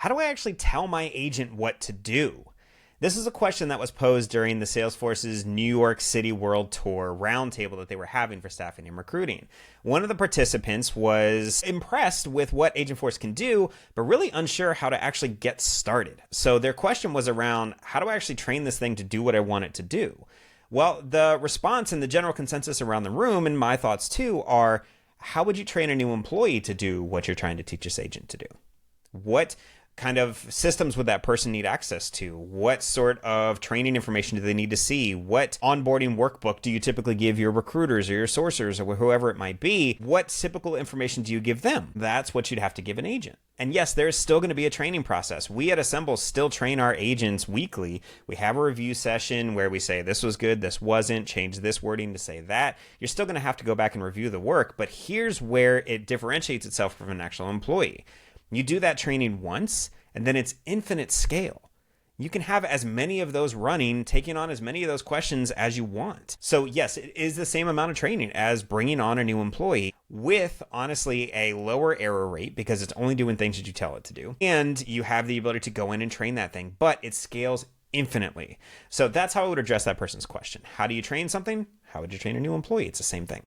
How do I actually tell my agent what to do? This is a question that was posed during the Salesforce's New York City World Tour roundtable that they were having for staffing and recruiting. One of the participants was impressed with what Agentforce can do, but really unsure how to actually get started. So their question was around, how do I actually train this thing to do what I want it to do? Well, the response and the general consensus around the room, and my thoughts too, are how would you train a new employee to do what you're trying to teach this agent to do? What kind of systems would that person need access to? What sort of training information do they need to see? What onboarding workbook do you typically give your recruiters or your sourcers or whoever it might be? What typical information do you give them? That's what you'd have to give an agent. And yes, there's still going to be a training process. We at Assemble still train our agents weekly. We have a review session where we say this was good, this wasn't, change this wording to say that. You're still going to have to go back and review the work, but here's where it differentiates itself from an actual employee. You do that training once, and then it's infinite scale. You can have as many of those running, taking on as many of those questions as you want. So yes, it is the same amount of training as bringing on a new employee with, honestly, a lower error rate because it's only doing things that you tell it to do. And you have the ability to go in and train that thing, but it scales infinitely. So that's how I would address that person's question. How do you train something? How would you train a new employee? It's the same thing.